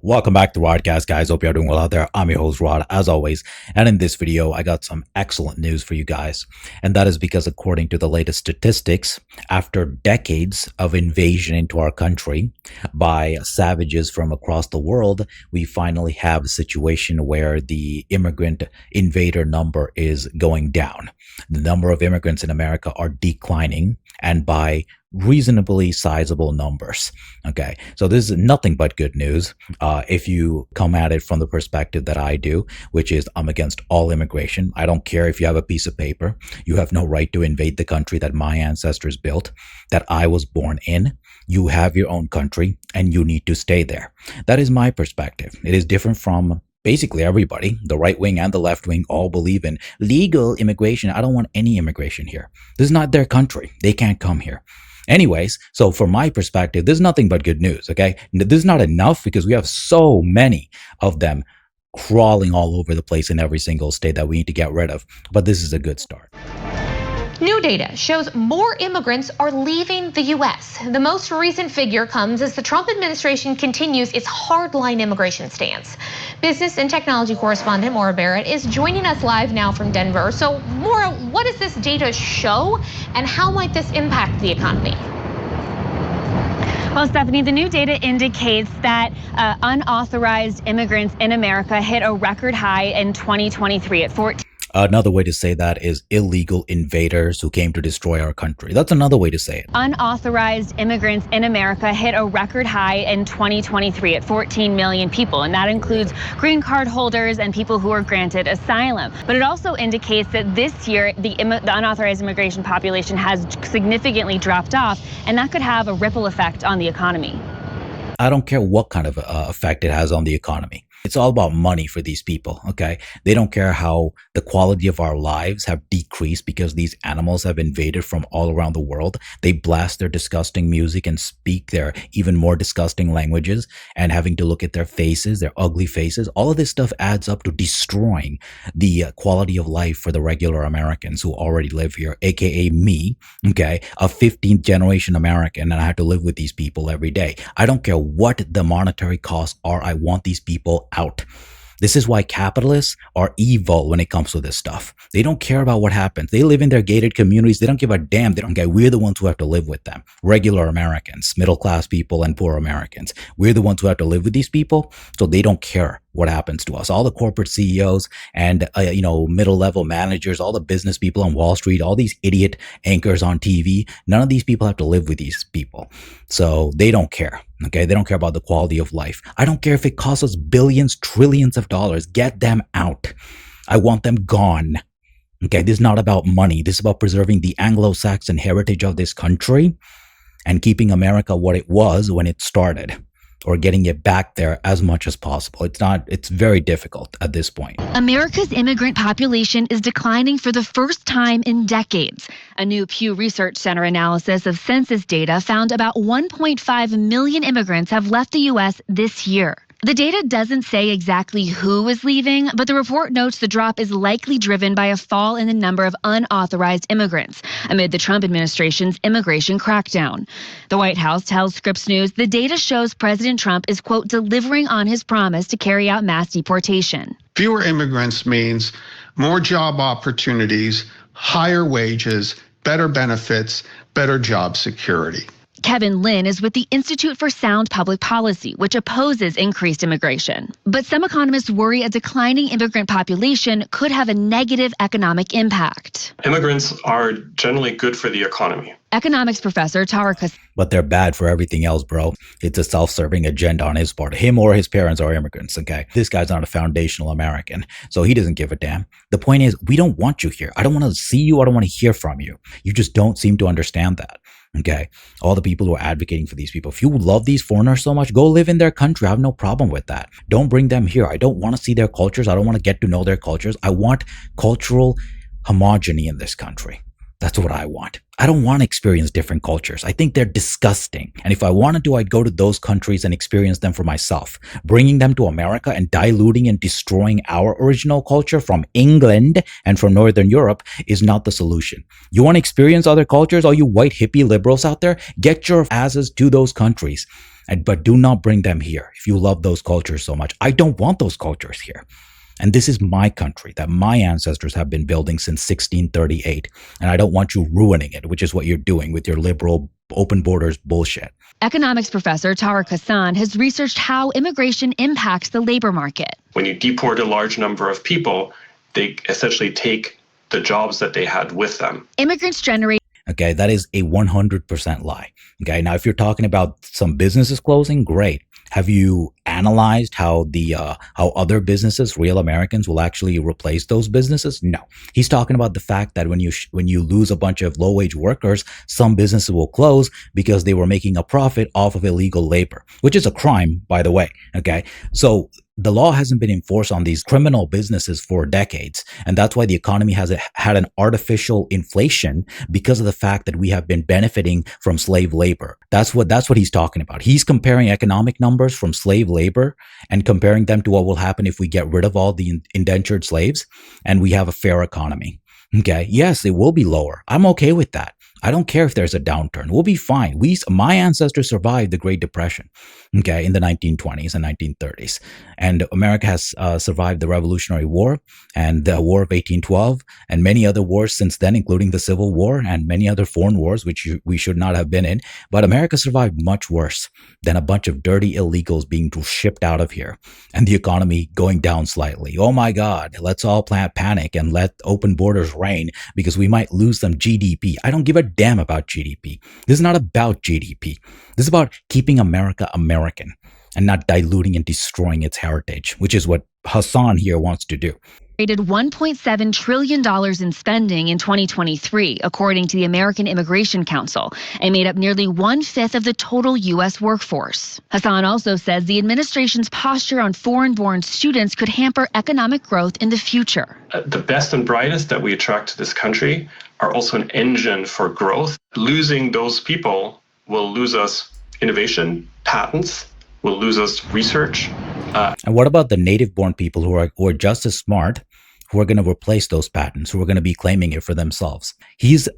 Welcome back to Rodecast, guys. Hope you're doing well out there. I'm your host, Rod, as always. And in this video, I got some excellent news for you guys. And that is because according to the latest statistics, after decades of invasion into our country by savages from across the world, we finally have a situation where the immigrant invader number is going down. The number of immigrants in America are declining, and by reasonably sizable numbers. Okay, so this is nothing but good news if you come at it from the perspective that I do, which is I'm against all immigration. I don't care if you have a piece of paper. You have no right to invade the country that my ancestors built, that I was born in. You have your own country and you need to stay there. That is my perspective. It is different from basically everybody. The right wing and the left wing all believe in legal immigration. I don't want any immigration here. This is not their country. They can't come here. Anyways, so from my perspective, this is nothing but good news, okay? This is not enough because we have so many of them crawling all over the place in every single state that we need to get rid of. But this is a good start. New data shows more immigrants are leaving the U.S. The most recent figure comes as the Trump administration continues its hardline immigration stance. Business and technology correspondent Maura Barrett is joining us live now from Denver. So, Maura, what does this data show, and how might this impact the economy? Well, Stephanie, the new data indicates that unauthorized immigrants in America hit a record high in 2023 at 14. Another way to say that is illegal invaders who came to destroy our country. That's another way to say it. Unauthorized immigrants in America hit a record high in 2023 at 14 million people, and that includes green card holders and people who are granted asylum. But it also indicates that this year the unauthorized immigration population has significantly dropped off, and that could have a ripple effect on the economy. I don't care what kind of effect it has on the economy. It's all about money for these people, okay? They don't care how the quality of our lives have decreased because these animals have invaded from all around the world. They blast their disgusting music and speak their even more disgusting languages, and having to look at their faces, their ugly faces. All of this stuff adds up to destroying the quality of life for the regular Americans who already live here, aka me, okay? A 15th generation American, and I have to live with these people every day. I don't care what the monetary costs are. I want these people out. This is why capitalists are evil when it comes to this stuff. They don't care about what happens. They live in their gated communities. They don't give a damn. They don't care. We're the ones who have to live with them. Regular Americans, middle class people, and poor Americans. We're the ones who have to live with these people. So they don't care what happens to us. All the corporate CEOs and, middle level managers, all the business people on Wall Street, all these idiot anchors on TV. None of these people have to live with these people. So they don't care. Okay. They don't care about the quality of life. I don't care if it costs us billions, trillions of dollars. Get them out. I want them gone. Okay. This is not about money. This is about preserving the Anglo-Saxon heritage of this country and keeping America what it was when it started, or getting it back there as much as possible. It's very difficult at this point. America's immigrant population is declining for the first time in decades. A new Pew Research Center analysis of census data found about 1.5 million immigrants have left the U.S. this year. The data doesn't say exactly who is leaving, but the report notes the drop is likely driven by a fall in the number of unauthorized immigrants amid the Trump administration's immigration crackdown. The White House tells Scripps News the data shows President Trump is, quote, delivering on his promise to carry out mass deportation. Fewer immigrants means more job opportunities, higher wages, better benefits, better job security. Kevin Lynn is with the Institute for Sound Public Policy, which opposes increased immigration. But some economists worry a declining immigrant population could have a negative economic impact. Immigrants are generally good for the economy. Economics professor Tara Kass. But they're bad for everything else, bro. It's a self-serving agenda on his part. Him or his parents are immigrants, okay? This guy's not a foundational American, so he doesn't give a damn. The point is, we don't want you here. I don't want to see you. I don't want to hear from you. You just don't seem to understand that. Okay, all the people who are advocating for these people, if you love these foreigners so much, go live in their country. I have no problem with that. Don't bring them here. I don't want to see their cultures. I don't want to get to know their cultures. I want cultural homogeny in this country. That's what I want. I don't want to experience different cultures. I think they're disgusting. And if I wanted to, I'd go to those countries and experience them for myself. Bringing them to America and diluting and destroying our original culture from England and from Northern Europe is not the solution. You want to experience other cultures? All you white hippie liberals out there, get your asses to those countries. but do not bring them here if you love those cultures so much. I don't want those cultures here. And this is my country that my ancestors have been building since 1638. And I don't want you ruining it, which is what you're doing with your liberal open borders bullshit. Economics professor Tariq Hassan has researched how immigration impacts the labor market. When you deport a large number of people, they essentially take the jobs that they had with them. Immigrants generate. Okay, that is a 100% lie. Okay, now if you're talking about some businesses closing, great. Have you analyzed how how other businesses, real Americans, will actually replace those businesses? No. He's talking about the fact that when you lose a bunch of low-wage workers, some businesses will close because they were making a profit off of illegal labor, which is a crime, by the way. Okay, so the law hasn't been enforced on these criminal businesses for decades. And that's why the economy has had an artificial inflation because of the fact that we have been benefiting from slave labor. That's what he's talking about. He's comparing economic numbers from slave labor and comparing them to what will happen if we get rid of all the indentured slaves and we have a fair economy. Okay. Yes, it will be lower. I'm okay with that. I don't care if there's a downturn. We'll be fine. My ancestors survived the Great Depression, okay, in the 1920s and 1930s. And America has survived the Revolutionary War and the War of 1812 and many other wars since then, including the Civil War and many other foreign wars, which we should not have been in. But America survived much worse than a bunch of dirty illegals being shipped out of here and the economy going down slightly. Oh my God, let's all panic and let open borders reign because we might lose some GDP. I don't give a damn about GDP. This is not about GDP. This is about keeping America American and not diluting and destroying its heritage, which is what Hassan here wants to do. Rated $1.7 trillion in spending in 2023, according to the American Immigration Council, and made up nearly 1/5 of the total U.S. workforce. Hassan also says the administration's posture on foreign-born students could hamper economic growth in the future. The best and brightest that we attract to this country are also an engine for growth. Losing those people will lose us innovation, patents, will lose us research. And what about the native-born people who are just as smart, who are going to replace those patents, who are going to be claiming it for themselves? He's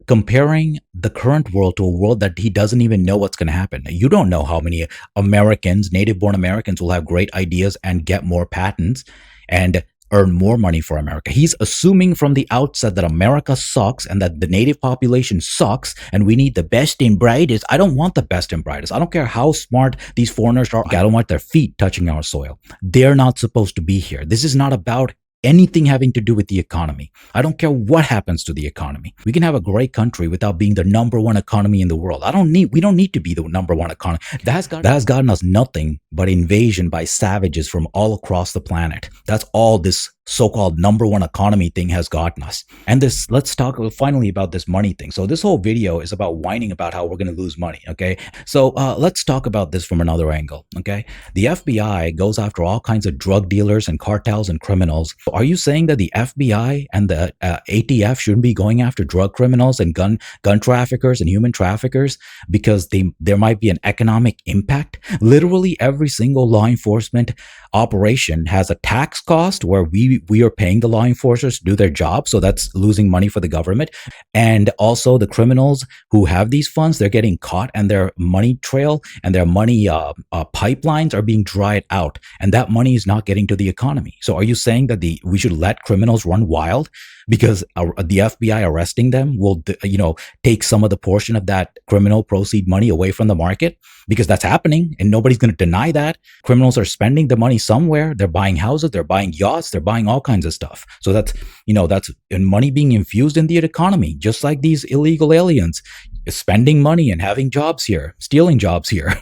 comparing the current world to a world that he doesn't even know what's going to happen. You don't know how many Americans, native-born Americans, will have great ideas and get more patents and earn more money for America. He's assuming from the outset that America sucks and that the native population sucks and we need the best and brightest. I don't want the best and brightest. I don't care how smart these foreigners are. I don't want their feet touching our soil. They're not supposed to be here. This is not about anything having to do with the economy. I don't care what happens to the economy. We can have a great country without being the number one economy in the world. We don't need to be the number one economy. That has gotten us nothing but invasion by savages from all across the planet. That's all this so-called number one economy thing has gotten us. And let's talk finally about this money thing. So this whole video is about whining about how we're going to lose money. Okay. So let's talk about this from another angle. Okay. The FBI goes after all kinds of drug dealers and cartels and criminals. Are you saying that the FBI and the ATF shouldn't be going after drug criminals and gun traffickers and human traffickers because there might be an economic impact? Literally every single law enforcement operation has a tax cost where we are paying the law enforcers to do their job. So that's losing money for the government. And also the criminals who have these funds, they're getting caught and their money trail and their money pipelines are being dried out. And that money is not getting to the economy. So are you saying that we should let criminals run wild because the FBI arresting them will, take some of the portion of that criminal proceed money away from the market? Because that's happening and nobody's going to deny that. Criminals are spending the money somewhere. They're buying houses, they're buying yachts, they're buying all kinds of stuff. So that's money being infused in the economy, just like these illegal aliens spending money and having jobs here, stealing jobs here.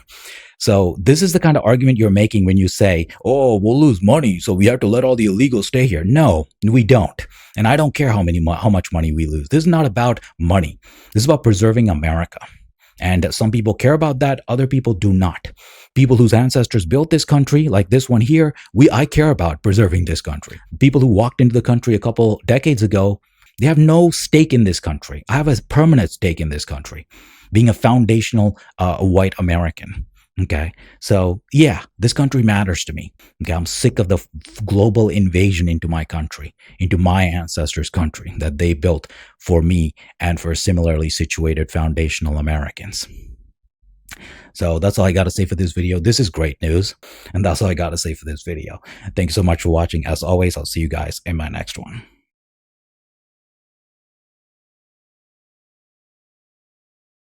So this is the kind of argument you're making when you say, oh, we'll lose money, so we have to let all the illegals stay here. No, we don't. And I don't care how much money we lose. This is not about money. This is about preserving America. And some people care about that. Other people do not. People whose ancestors built this country, like this one here, I care about preserving this country. People who walked into the country a couple decades ago, they have no stake in this country. I have a permanent stake in this country, being a foundational white American. Okay. So yeah, this country matters to me. Okay. I'm sick of the global invasion into my country, into my ancestors' country that they built for me and for similarly situated foundational Americans. So that's all I got to say for this video. This is great news. And that's all I got to say for this video. Thanks so much for watching. As always, I'll see you guys in my next one.